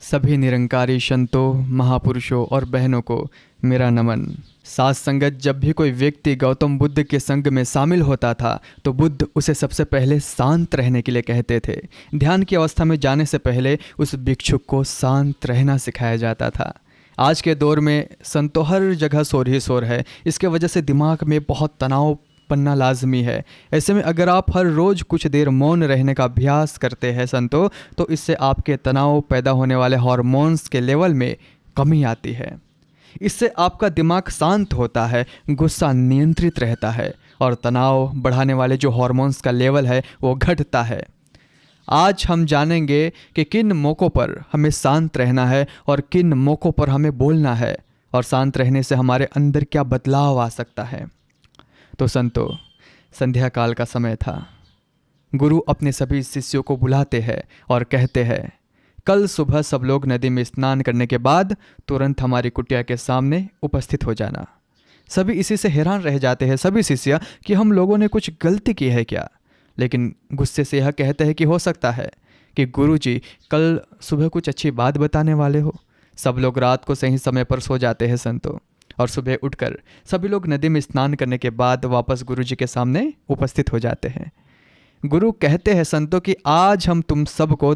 सभी निरंकारी संतों, महापुरुषों और बहनों को मेरा नमन। साथ संगत जब भी कोई व्यक्ति गौतम बुद्ध के संग में शामिल होता था तो बुद्ध उसे सबसे पहले शांत रहने के लिए कहते थे। ध्यान की अवस्था में जाने से पहले उस भिक्षुक को शांत रहना सिखाया जाता था। आज के दौर में संतों हर जगह शोर ही शोर है। इसके वजह से दिमाग में बहुत तनाव बनना लाजमी है। ऐसे में अगर आप हर रोज़ कुछ देर मौन रहने का अभ्यास करते हैं संतों, तो इससे आपके तनाव पैदा होने वाले हार्मोन्स के लेवल में कमी आती है। इससे आपका दिमाग शांत होता है, गुस्सा नियंत्रित रहता है और तनाव बढ़ाने वाले जो हार्मोन्स का लेवल है वो घटता है। आज हम जानेंगे कि किन मौक़ों पर हमें शांत रहना है और किन मौक़ों पर हमें बोलना है, और शांत रहने से हमारे अंदर क्या बदलाव आ सकता है। तो संतों, संध्या काल का समय था। गुरु अपने सभी शिष्यों को बुलाते हैं और कहते हैं, कल सुबह सब लोग नदी में स्नान करने के बाद तुरंत हमारी कुटिया के सामने उपस्थित हो जाना। सभी इसी से हैरान रह जाते हैं, सभी शिष्य, कि हम लोगों ने कुछ गलती की है क्या। लेकिन गुस्से से यह कहते हैं कि हो सकता है कि गुरु जी कल सुबह कुछ अच्छी बात बताने वाले हो। सब लोग रात को सही समय पर सो जाते हैं संतों, और सुबह उठकर सभी लोग नदी में स्नान करने के बाद वापस गुरु जी के सामने उपस्थित हो जाते हैं। गुरु कहते हैं संतों कि आज हम तुम सबको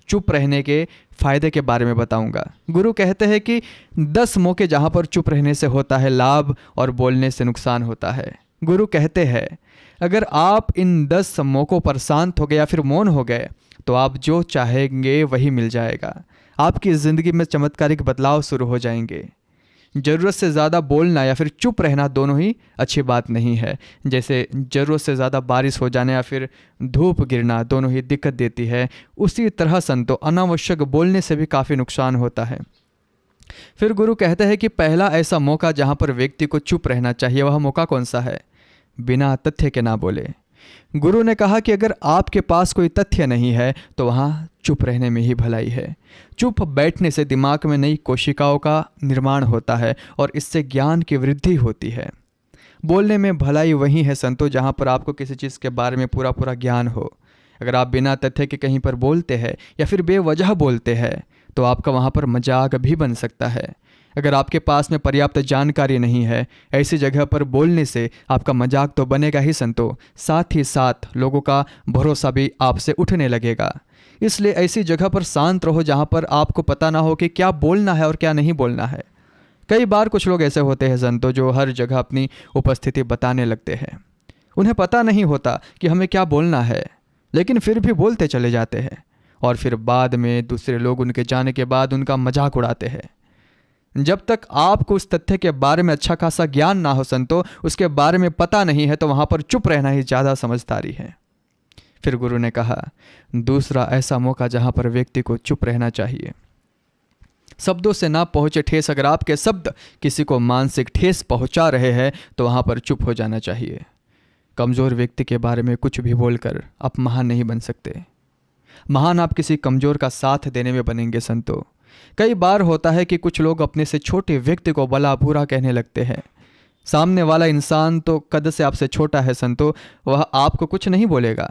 चुप रहने के फायदे के बारे में बताऊंगा। गुरु कहते हैं कि 10 मौके जहां पर चुप रहने से होता है लाभ और बोलने से नुकसान होता है। गुरु कहते हैं अगर आप इन 10 मौकों पर शांत हो गए या फिर मौन हो गए तो आप जो चाहेंगे वही मिल जाएगा। आपकी ज़िंदगी में चमत्कारिक बदलाव शुरू हो जाएंगे। ज़रूरत से ज़्यादा बोलना या फिर चुप रहना दोनों ही अच्छी बात नहीं है। जैसे ज़रूरत से ज़्यादा बारिश हो जाना या फिर धूप गिरना दोनों ही दिक्कत देती है, उसी तरह संतों अनावश्यक बोलने से भी काफ़ी नुकसान होता है। फिर गुरु कहते हैं कि पहला ऐसा मौका जहाँ पर व्यक्ति को चुप रहना चाहिए, वह मौका कौन सा है? बिना तथ्य के ना बोले। गुरु ने कहा कि अगर आपके पास कोई तथ्य नहीं है तो वहाँ चुप रहने में ही भलाई है। चुप बैठने से दिमाग में नई कोशिकाओं का निर्माण होता है और इससे ज्ञान की वृद्धि होती है। बोलने में भलाई वही है संतों जहाँ पर आपको किसी चीज़ के बारे में पूरा पूरा ज्ञान हो। अगर आप बिना तथ्य के कहीं पर बोलते हैं या फिर बेवजह बोलते हैं तो आपका वहाँ पर मजाक भी बन सकता है। अगर आपके पास में पर्याप्त जानकारी नहीं है, ऐसी जगह पर बोलने से आपका मजाक तो बनेगा ही संतों, साथ ही साथ लोगों का भरोसा भी आपसे उठने लगेगा। इसलिए ऐसी जगह पर शांत रहो जहाँ पर आपको पता ना हो कि क्या बोलना है और क्या नहीं बोलना है। कई बार कुछ लोग ऐसे होते हैं संतों जो हर जगह अपनी उपस्थिति बताने लगते हैं। उन्हें पता नहीं होता कि हमें क्या बोलना है, लेकिन फिर भी बोलते चले जाते हैं और फिर बाद में दूसरे लोग उनके जाने के बाद उनका मजाक उड़ाते हैं। जब तक आपको उस तथ्य के बारे में अच्छा खासा ज्ञान ना हो संतों, उसके बारे में पता नहीं है, तो वहाँ पर चुप रहना ही ज़्यादा समझदारी है। फिर गुरु ने कहा दूसरा ऐसा मौका जहाँ पर व्यक्ति को चुप रहना चाहिए। शब्दों से ना पहुँचे ठेस, अगर आपके शब्द किसी को मानसिक ठेस पहुँचा रहे हैं तो वहाँ पर चुप हो जाना चाहिए। कमज़ोर व्यक्ति के बारे में कुछ भी बोलकर आप महान नहीं बन सकते। महान आप किसी कमज़ोर का साथ देने में बनेंगे संतों। कई बार होता है कि कुछ लोग अपने से छोटे व्यक्ति को भला बुरा कहने लगते हैं। सामने वाला इंसान तो कद से आपसे छोटा है संतों, वह आपको कुछ नहीं बोलेगा,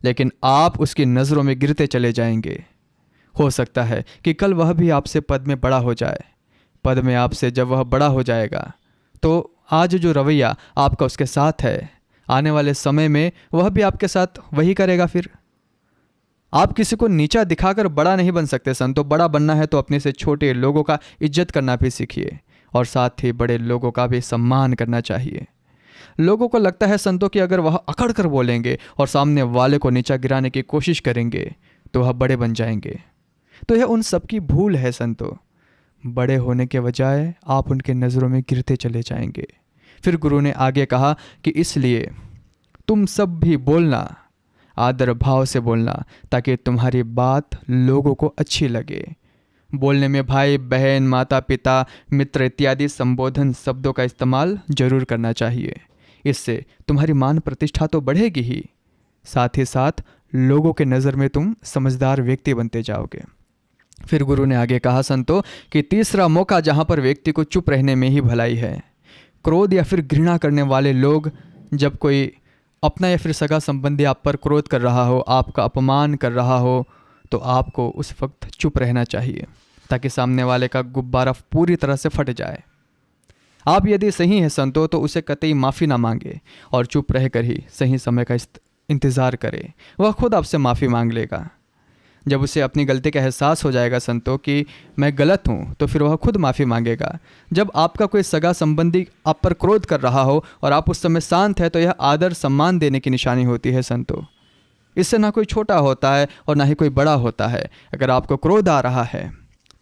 लेकिन आप उसकी नज़रों में गिरते चले जाएंगे। हो सकता है कि कल वह भी आपसे पद में बड़ा हो जाए। पद में आपसे जब वह बड़ा हो जाएगा तो आज जो रवैया आपका उसके साथ है, आने वाले समय में वह भी आपके साथ वही करेगा। फिर आप किसी को नीचा दिखाकर बड़ा नहीं बन सकते संतों। बड़ा बनना है तो अपने से छोटे लोगों का इज्जत करना भी सीखिए और साथ ही बड़े लोगों का भी सम्मान करना चाहिए। लोगों को लगता है संतों कि अगर वह अकड़ कर बोलेंगे और सामने वाले को नीचा गिराने की कोशिश करेंगे तो वह बड़े बन जाएंगे। तो यह उन सबकी भूल है संतों। बड़े होने के बजाय आप उनके नज़रों में गिरते चले जाएंगे। फिर गुरु ने आगे कहा कि इसलिए तुम सब भी बोलना, आदर भाव से बोलना, ताकि तुम्हारी बात लोगों को अच्छी लगे। बोलने में भाई बहन, माता पिता, मित्र इत्यादि संबोधन शब्दों का इस्तेमाल जरूर करना चाहिए। इससे तुम्हारी मान प्रतिष्ठा तो बढ़ेगी ही, साथ ही साथ लोगों के नज़र में तुम समझदार व्यक्ति बनते जाओगे। फिर गुरु ने आगे कहा संतों कि तीसरा मौका जहाँ पर व्यक्ति को चुप रहने में ही भलाई है। क्रोध या फिर घृणा करने वाले लोग, जब कोई अपना या फिर सगा संबंधी आप पर क्रोध कर रहा हो, आपका अपमान कर रहा हो, तो आपको उस वक्त चुप रहना चाहिए। ताकि सामने वाले का गुब्बारा पूरी तरह से फट जाए। आप यदि सही हैं संतो तो उसे कतई माफ़ी ना मांगे और चुप रहकर ही सही समय का इंतज़ार करें। वह खुद आपसे माफ़ी मांग लेगा। जब उसे अपनी गलती का एहसास हो जाएगा संतो कि मैं गलत हूँ, तो फिर वह खुद माफ़ी मांगेगा। जब आपका कोई सगा संबंधी आप पर क्रोध कर रहा हो और आप उस समय शांत है, तो यह आदर सम्मान देने की निशानी होती है संतो। इससे ना कोई छोटा होता है और ना ही कोई बड़ा होता है। अगर आपको क्रोध आ रहा है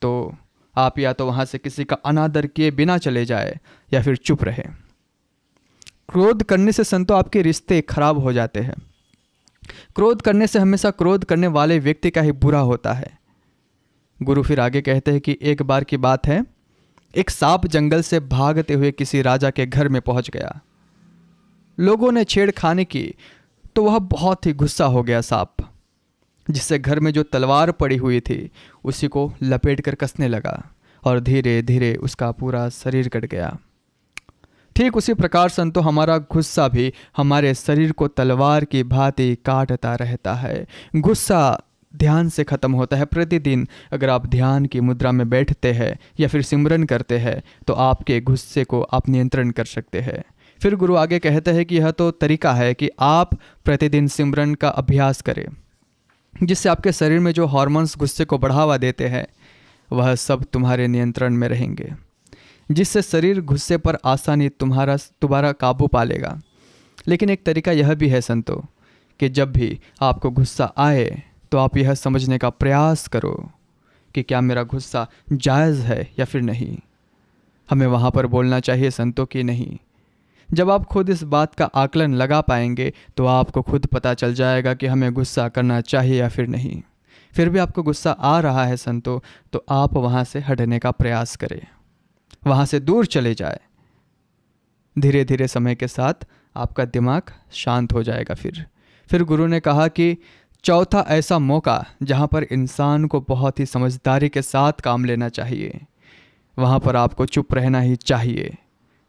तो आप या तो वहाँ से किसी का अनादर किए बिना चले जाए या फिर चुप रहे। क्रोध करने से संतो आपके रिश्ते खराब हो जाते हैं। क्रोध करने से हमेशा क्रोध करने वाले व्यक्ति का ही बुरा होता है। गुरु फिर आगे कहते हैं कि एक बार की बात है, एक सांप जंगल से भागते हुए किसी राजा के घर में पहुंच गया। लोगों ने छेड़खानी की तो वह बहुत ही गुस्सा हो गया सांप, जिससे घर में जो तलवार पड़ी हुई थी उसी को लपेट कर कसने लगा और धीरे धीरे उसका पूरा शरीर कट गया। ठीक उसी प्रकार संतो हमारा गुस्सा भी हमारे शरीर को तलवार की भांति काटता रहता है। गुस्सा ध्यान से ख़त्म होता है। प्रतिदिन अगर आप ध्यान की मुद्रा में बैठते हैं या फिर सिमरन करते हैं तो आपके गुस्से को आप नियंत्रण कर सकते हैं। फिर गुरु आगे कहते हैं कि यह तो तरीका है कि आप प्रतिदिन सिमरन का अभ्यास करें, जिससे आपके शरीर में जो हार्मोन्स गुस्से को बढ़ावा देते हैं वह सब तुम्हारे नियंत्रण में रहेंगे, जिससे शरीर गुस्से पर आसानी तुम्हारा काबू पा लेगा। लेकिन एक तरीका यह भी है संतो कि जब भी आपको गुस्सा आए तो आप यह समझने का प्रयास करो कि क्या मेरा गुस्सा जायज़ है या फिर नहीं। हमें वहाँ पर बोलना चाहिए संतो कि नहीं। जब आप खुद इस बात का आकलन लगा पाएंगे तो आपको खुद पता चल जाएगा कि हमें गुस्सा करना चाहिए या फिर नहीं। फिर भी आपको गुस्सा आ रहा है संतो तो आप वहाँ से हटने का प्रयास करें, वहाँ से दूर चले जाए। धीरे धीरे समय के साथ आपका दिमाग शांत हो जाएगा। फिर गुरु ने कहा कि चौथा ऐसा मौका जहाँ पर इंसान को बहुत ही समझदारी के साथ काम लेना चाहिए, वहाँ पर आपको चुप रहना ही चाहिए,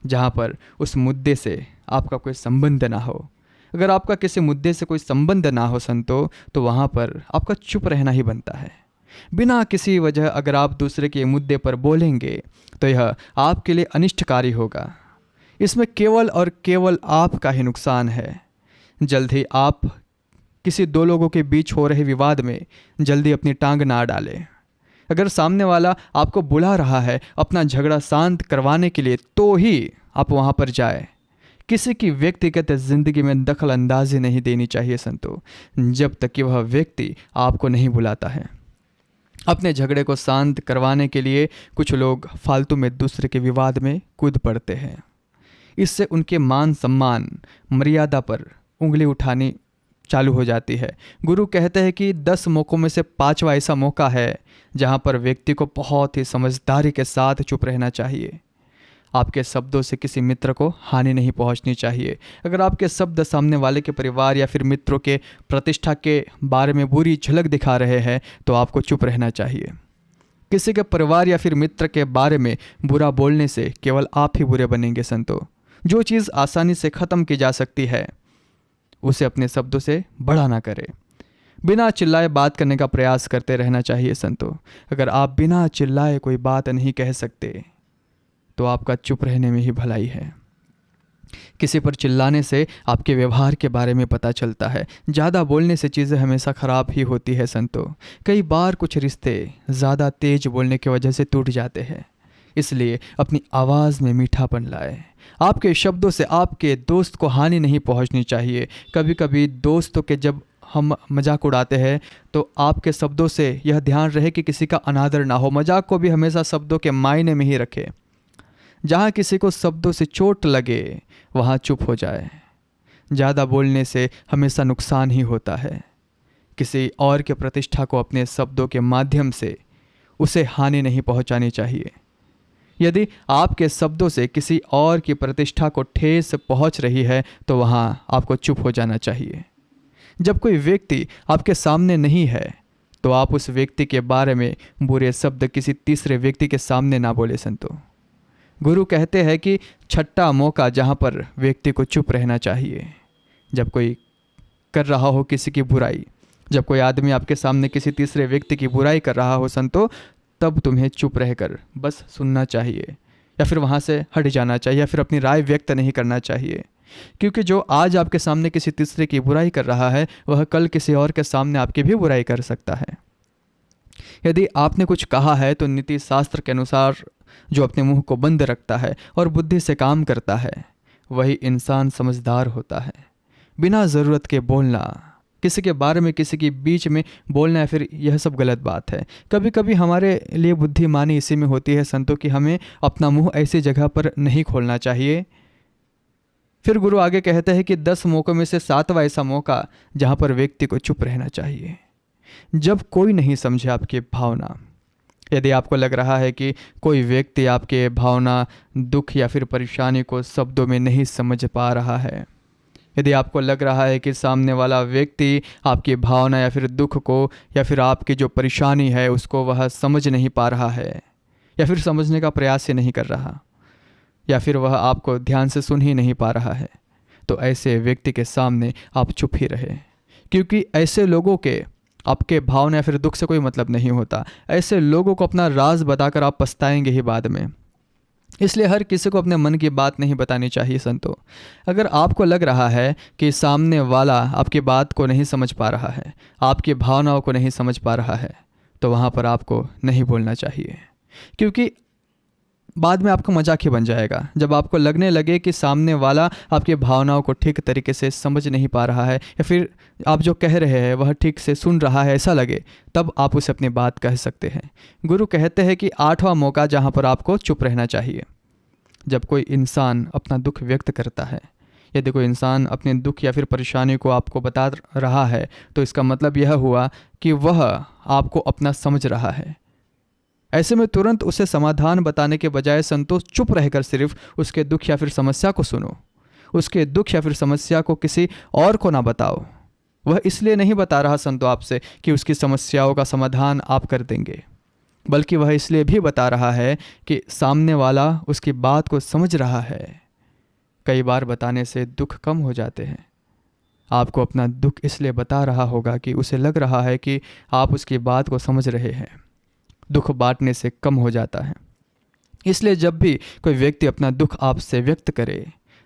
जहाँ पर उस मुद्दे से आपका कोई संबंध ना हो। अगर आपका किसी मुद्दे से कोई संबंध ना हो संतो तो वहाँ पर आपका चुप रहना ही बनता है। बिना किसी वजह अगर आप दूसरे के मुद्दे पर बोलेंगे तो यह आपके लिए अनिष्टकारी होगा। इसमें केवल और केवल आपका ही नुकसान है। जल्द ही आप किसी दो लोगों के बीच हो रहे विवाद में जल्दी अपनी टांग ना डालें। अगर सामने वाला आपको बुला रहा है अपना झगड़ा शांत करवाने के लिए तो ही आप वहाँ पर जाए। किसी की व्यक्तिगत ज़िंदगी में दखल अंदाजी नहीं देनी चाहिए संतो, जब तक कि वह व्यक्ति आपको नहीं बुलाता है। अपने झगड़े को शांत करवाने के लिए कुछ लोग फालतू में दूसरे के विवाद में कूद पड़ते हैं। इससे उनके मान सम्मान मर्यादा पर उंगली उठानी चालू हो जाती है। गुरु कहते हैं कि 10 मौक़ों में से 5वां ऐसा मौका है जहाँ पर व्यक्ति को बहुत ही समझदारी के साथ चुप रहना चाहिए। आपके शब्दों से किसी मित्र को हानि नहीं पहुंचनी चाहिए। अगर आपके शब्द सामने वाले के परिवार या फिर मित्रों के प्रतिष्ठा के बारे में बुरी झलक दिखा रहे हैं तो आपको चुप रहना चाहिए। किसी के परिवार या फिर मित्र के बारे में बुरा बोलने से केवल आप ही बुरे बनेंगे संतो। जो चीज़ आसानी से ख़त्म की जा सकती है उसे अपने शब्दों से बड़ा ना करें। बिना चिल्लाए बात करने का प्रयास करते रहना चाहिए संतो। अगर आप बिना चिल्लाए कोई बात नहीं कह सकते तो आपका चुप रहने में ही भलाई है। किसी पर चिल्लाने से आपके व्यवहार के बारे में पता चलता है। ज़्यादा बोलने से चीज़ें हमेशा ख़राब ही होती है संतो। कई बार कुछ रिश्ते ज़्यादा तेज बोलने की वजह से टूट जाते हैं। इसलिए अपनी आवाज़ में मीठापन लाए। आपके शब्दों से आपके दोस्त को हानि नहीं पहुंचनी चाहिए। कभी कभी दोस्तों के जब हम मजाक उड़ाते हैं तो आपके शब्दों से यह ध्यान रहे कि किसी का अनादर ना हो। मजाक को भी हमेशा शब्दों के मायने में ही रखें। जहाँ किसी को शब्दों से चोट लगे वहाँ चुप हो जाए। ज़्यादा बोलने से हमेशा नुकसान ही होता है। किसी और के प्रतिष्ठा को अपने शब्दों के माध्यम से उसे हानि नहीं पहुँचानी चाहिए। यदि आपके शब्दों से किसी और की प्रतिष्ठा को ठेस पहुँच रही है तो वहाँ आपको चुप हो जाना चाहिए। जब कोई व्यक्ति आपके सामने नहीं है तो आप उस व्यक्ति के बारे में बुरे शब्द किसी तीसरे व्यक्ति के सामने ना बोले संतो। गुरु कहते हैं कि छठा मौका जहाँ पर व्यक्ति को चुप रहना चाहिए, जब कोई कर रहा हो किसी की बुराई, जब कोई आदमी आपके सामने किसी तीसरे व्यक्ति की बुराई कर रहा हो संतो, तब तुम्हें चुप रहकर बस सुनना चाहिए, या फिर वहाँ से हट जाना चाहिए, या फिर अपनी राय व्यक्त नहीं करना चाहिए। क्योंकि जो आज आपके सामने किसी तीसरे की बुराई कर रहा है, वह कल किसी और के सामने आपकी भी बुराई कर सकता है। यदि आपने कुछ कहा है तो नीति शास्त्र के अनुसार जो अपने मुंह को बंद रखता है और बुद्धि से काम करता है, वही इंसान समझदार होता है। बिना ज़रूरत के बोलना, किसी के बारे में किसी के बीच में बोलना है, फिर यह सब गलत बात है। कभी कभी हमारे लिए बुद्धिमानी इसी में होती है संतों कि हमें अपना मुंह ऐसी जगह पर नहीं खोलना चाहिए। फिर गुरु आगे कहते हैं कि 10 मौक़ों में से 7वां ऐसा मौका जहाँ पर व्यक्ति को चुप रहना चाहिए, जब कोई नहीं समझे आपकी भावना। यदि आपको लग रहा है कि कोई व्यक्ति आपके भावना, दुख या फिर परेशानी को शब्दों में नहीं समझ पा रहा है, यदि आपको लग रहा है कि सामने वाला व्यक्ति आपकी भावना या फिर दुख को या फिर आपकी जो परेशानी है उसको वह समझ नहीं पा रहा है, या फिर समझने का प्रयास ही नहीं कर रहा, या फिर वह आपको ध्यान से सुन ही नहीं पा रहा है, तो ऐसे व्यक्ति के सामने आप चुप ही रहे। क्योंकि ऐसे लोगों के आपके भावना या फिर दुख से कोई मतलब नहीं होता। ऐसे लोगों को अपना राज बताकर आप पछताएंगे ही बाद में। इसलिए हर किसी को अपने मन की बात नहीं बतानी चाहिए संतों। अगर आपको लग रहा है कि सामने वाला आपकी बात को नहीं समझ पा रहा है, आपकी भावनाओं को नहीं समझ पा रहा है, तो वहाँ पर आपको नहीं बोलना चाहिए। क्योंकि बाद में आपका मजाक ही बन जाएगा। जब आपको लगने लगे कि सामने वाला आपकी भावनाओं को ठीक तरीके से समझ नहीं पा रहा है, या फिर आप जो कह रहे हैं वह ठीक से सुन रहा है ऐसा लगे, तब आप उसे अपनी बात कह सकते हैं। गुरु कहते हैं कि 8वां मौका जहाँ पर आपको चुप रहना चाहिए, जब कोई इंसान अपना दुख व्यक्त करता है। यदि कोई इंसान अपने दुख या फिर परेशानी को आपको बता रहा है, तो इसका मतलब यह हुआ कि वह आपको अपना समझ रहा है। ऐसे में तुरंत उसे समाधान बताने के बजाय संतोष चुप रहकर सिर्फ उसके दुख या फिर समस्या को सुनो। उसके दुख या फिर समस्या को किसी और को ना बताओ। वह इसलिए नहीं बता रहा संतो आपसे कि उसकी समस्याओं का समाधान आप कर देंगे, बल्कि वह इसलिए भी बता रहा है कि सामने वाला उसकी बात को समझ रहा है। कई बार बताने से दुख कम हो जाते हैं। आपको अपना दुख इसलिए बता रहा होगा कि उसे लग रहा है कि आप उसकी बात को समझ रहे हैं। दुख बांटने से कम हो जाता है। इसलिए जब भी कोई व्यक्ति अपना दुख आपसे व्यक्त करे,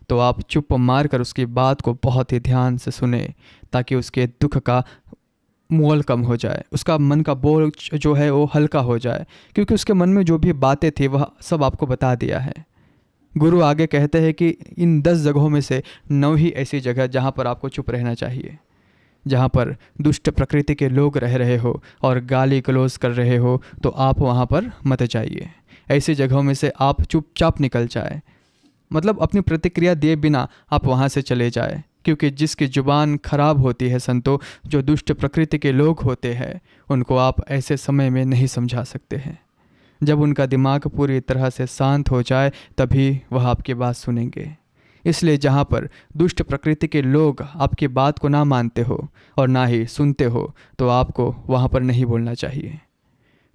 तो आप चुप मारकर उसकी बात को बहुत ही ध्यान से सुने, ताकि उसके दुख का मोल कम हो जाए, उसका मन का बोझ जो है वो हल्का हो जाए। क्योंकि उसके मन में जो भी बातें थी वह सब आपको बता दिया है। गुरु आगे कहते हैं कि इन 10 जगहों में से 9 ही ऐसी जगह जहाँ पर आपको चुप रहना चाहिए। जहाँ पर दुष्ट प्रकृति के लोग रह रहे हो और गाली गलौज कर रहे हो, तो आप वहाँ पर मत जाइए। ऐसी जगहों में से आप चुपचाप निकल जाए, मतलब अपनी प्रतिक्रिया दिए बिना आप वहाँ से चले जाए। क्योंकि जिसकी जुबान खराब होती है संतो, जो दुष्ट प्रकृति के लोग होते हैं, उनको आप ऐसे समय में नहीं समझा सकते हैं। जब उनका दिमाग पूरी तरह से शांत हो जाए, तभी वह आपकी बात सुनेंगे। इसलिए जहाँ पर दुष्ट प्रकृति के लोग आपकी बात को ना मानते हो और ना ही सुनते हो, तो आपको वहाँ पर नहीं बोलना चाहिए।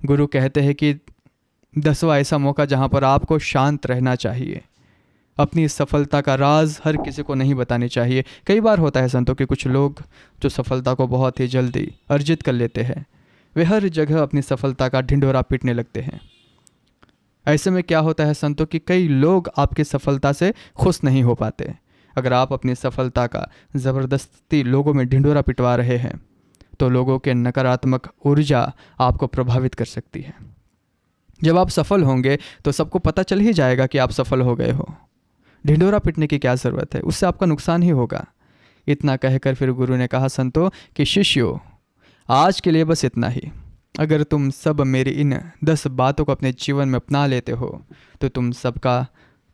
गुरु कहते हैं कि 10वां ऐसा मौका जहाँ पर आपको शांत रहना चाहिए। अपनी सफलता का राज हर किसी को नहीं बतानी चाहिए। कई बार होता है संतों कि कुछ लोग जो सफलता को बहुत ही जल्दी अर्जित कर लेते हैं, वे हर जगह अपनी सफलता का ढिंढोरा पीटने लगते हैं। ऐसे में क्या होता है संतों कि कई लोग आपकी सफलता से खुश नहीं हो पाते। अगर आप अपनी सफलता का ज़बरदस्ती लोगों में ढिंढोरा पिटवा रहे हैं, तो लोगों के नकारात्मक ऊर्जा आपको प्रभावित कर सकती है। जब आप सफल होंगे तो सबको पता चल ही जाएगा कि आप सफल हो गए हो। ढिंढोरा पिटने की क्या ज़रूरत है, उससे आपका नुकसान ही होगा। इतना कहकर फिर गुरु ने कहा संतों कि शिष्यों, आज के लिए बस इतना ही। अगर तुम सब मेरी इन 10 बातों को अपने जीवन में अपना लेते हो, तो तुम सबका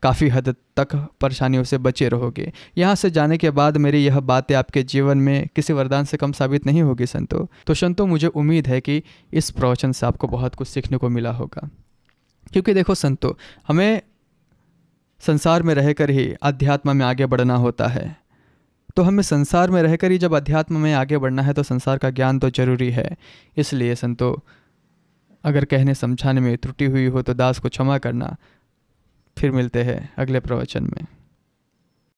काफ़ी हद तक परेशानियों से बचे रहोगे। यहाँ से जाने के बाद मेरी यह बातें आपके जीवन में किसी वरदान से कम साबित नहीं होगी संतों। तो संतों, मुझे उम्मीद है कि इस प्रवचन से आपको बहुत कुछ सीखने को मिला होगा। क्योंकि देखो संतों, हमें संसार में रहकर ही अध्यात्म में आगे बढ़ना होता है। तो हमें संसार में रहकर ही जब अध्यात्म में आगे बढ़ना है, तो संसार का ज्ञान तो जरूरी है। इसलिए संतों, अगर कहने समझाने में त्रुटि हुई हो तो दास को क्षमा करना। फिर मिलते हैं अगले प्रवचन में।